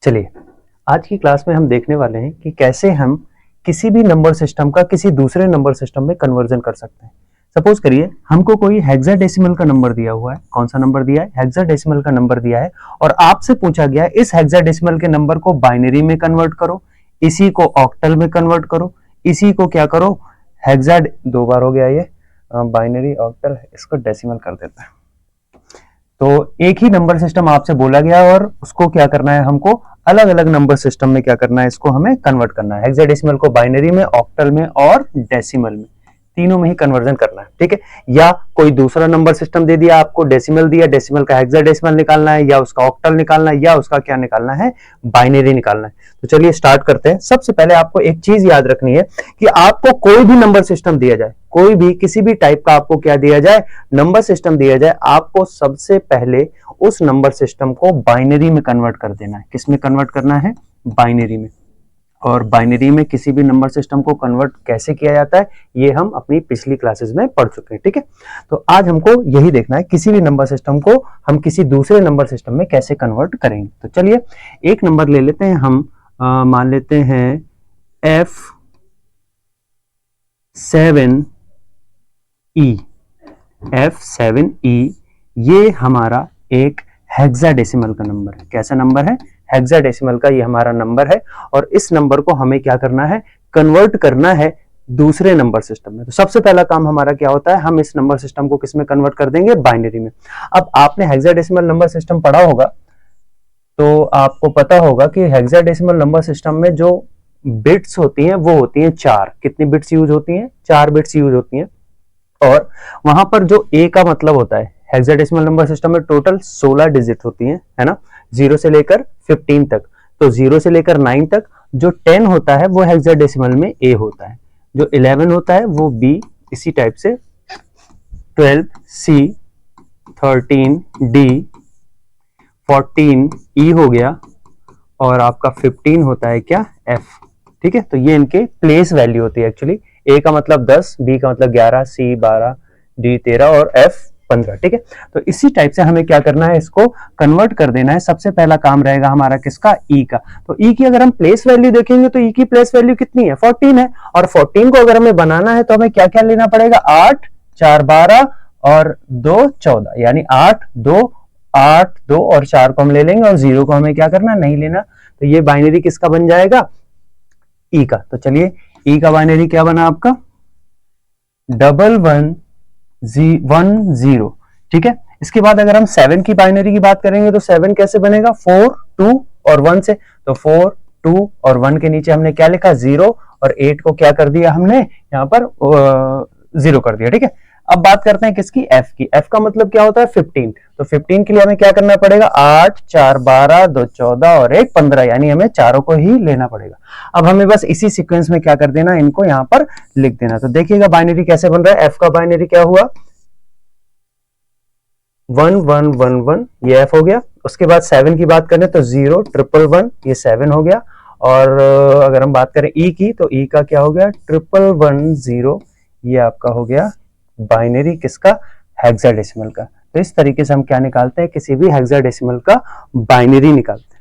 चलिए, आज की क्लास में हम देखने वाले हैं कि कैसे हम किसी भी नंबर सिस्टम का किसी दूसरे नंबर सिस्टम में कन्वर्जन कर सकते हैं। सपोज करिए हमको कोई हेक्साडेसिमल का नंबर दिया हुआ है। कौन सा नंबर दिया है? हेक्साडेसिमल का नंबर दिया है और आपसे पूछा गया है इस हेक्साडेसिमल के नंबर को बाइनरी में कन्वर्ट करो, इसी को ऑक्टल में कन्वर्ट करो, इसी को क्या करो, हेक्सा, दो बार हो गया ये, बाइनरी ऑक्टल, इसको डेसिमल कर देते हैं। तो एक ही नंबर सिस्टम आपसे बोला गया और उसको क्या करना है, हमको अलग अलग नंबर सिस्टम में क्या करना है, इसको हमें कन्वर्ट करना है। हेक्साडेसिमल को बाइनरी में, ऑक्टल में और डेसिमल में, तीनों में ही कन्वर्जन करना है। ठीक है, या कोई दूसरा नंबर सिस्टम दे दिया आपको, डेसिमल दिया, डेसिमल का हेक्साडेसिमल निकालना है या उसका ऑक्टल निकालना है या उसका क्या निकालना है, बाइनरी निकालना है। तो चलिए स्टार्ट करते हैं। सबसे पहले आपको एक चीज याद रखनी है कि आपको कोई भी नंबर सिस्टम दिया जाए, कोई भी किसी भी टाइप का आपको क्या दिया जाए, नंबर सिस्टम दिया जाए, आपको सबसे पहले उस नंबर सिस्टम को बाइनरी में कन्वर्ट कर देना है। किस में कन्वर्ट करना है? बाइनरी में। और बाइनरी में किसी भी नंबर सिस्टम को कन्वर्ट कैसे किया जाता है, ये हम अपनी पिछली क्लासेस में पढ़ चुके हैं। ठीक है, तो आज हमको यही देखना है किसी भी नंबर सिस्टम को हम किसी दूसरे नंबर सिस्टम में कैसे कन्वर्ट करेंगे। तो चलिए एक नंबर ले लेते हैं हम, मान लेते हैं F7E। F7E ये हमारा एक हेक्साडेसिमल का नंबर है। कैसा नंबर है? हेक्साडेसिमल का ये हमारा नंबर है और इस नंबर को हमें क्या करना है, कन्वर्ट करना है दूसरे नंबर सिस्टम में। तो सबसे पहला काम हमारा क्या होता है, हम इस नंबर सिस्टम को किस में कन्वर्ट कर देंगे? बाइनरी में। अब आपने हेक्साडेसिमल नंबर सिस्टम पढ़ा होगा तो आपको पता होगा कि हेक्साडेसिमल नंबर सिस्टम में जो बिट्स होती हैं वो होती हैं 4। कितनी बिट्स यूज होती हैं? 4 बिट्स यूज होती हैं। और वहां पर जो ए का मतलब होता है, हेक्साडेसिमल नंबर सिस्टम में टोटल 16 डिजिट होती हैं, है ना, 0 से लेकर 15 तक। तो 0 से लेकर 9 तक। जो 10 होता है वो हेक्साडेसिमल में ए होता है, जो 11 होता है वो बी, इसी टाइप से 12 सी, 13 डी, 14 ई हो गया और आपका 15 होता है क्या? एफ। ठीक है, तो ये इनके प्लेस वैल्यू होती है एक्चुअली। ए का मतलब 10, बी का मतलब 11, सी 12, डी 13 और एफ 15। ठीक है, तो इसी टाइप से हमें क्या करना है, इसको कन्वर्ट कर देना है। सबसे पहला काम रहेगा हमारा किसका? ई का। तो ई की अगर हम प्लेस वैल्यू देखेंगे तो ई की प्लेस वैल्यू कितनी है? 14 है। और 14 को अगर हमें बनाना है तो हमें क्या क्या लेना पड़ेगा? 8, 4 12 और 2 14, यानी 8 2 और 4 को हम ले लेंगे और 0 को हमें क्या करना, नहीं लेना। तो ये बाइनरी किसका बन जाएगा? ई का। तो चलिए ई का बाइनरी क्या बना आपका? 1110। ठीक है, इसके बाद अगर हम 7 की बाइनरी की बात करेंगे तो 7 कैसे बनेगा? 4 2 और 1 से। तो 4 2 और 1 के नीचे हमने क्या लिखा? 0, और 8 को क्या कर दिया हमने यहां पर 0 कर दिया। ठीक है, अब बात करते हैं किसकी? एफ की। एफ का मतलब क्या होता है? 15। तो 15 के लिए हमें क्या करना पड़ेगा? 8 4 12 2 14 और 1 15, यानी हमें चारों को ही लेना पड़ेगा। अब हमें बस इसी सीक्वेंस में क्या कर देना, इनको यहां पर लिख देना। तो देखिएगा बाइनरी कैसे बन रहा है। एफ का बाइनरी क्या हुआ? 1 1 1 1, ये एफ हो गया। उसके बाद 7 की बात करें तो 0 1 1 1, ये 7 हो गया। और अगर हम बात करें ई की तो ई का क्या हो गया? 1 1 1 0, ये आपका हो गया बाइनरी किसका? हेक्साडेसिमल का। तो इस तरीके से हम क्या निकालते हैं, किसी भी हेक्साडेसिमल का बाइनरी निकालते हैं।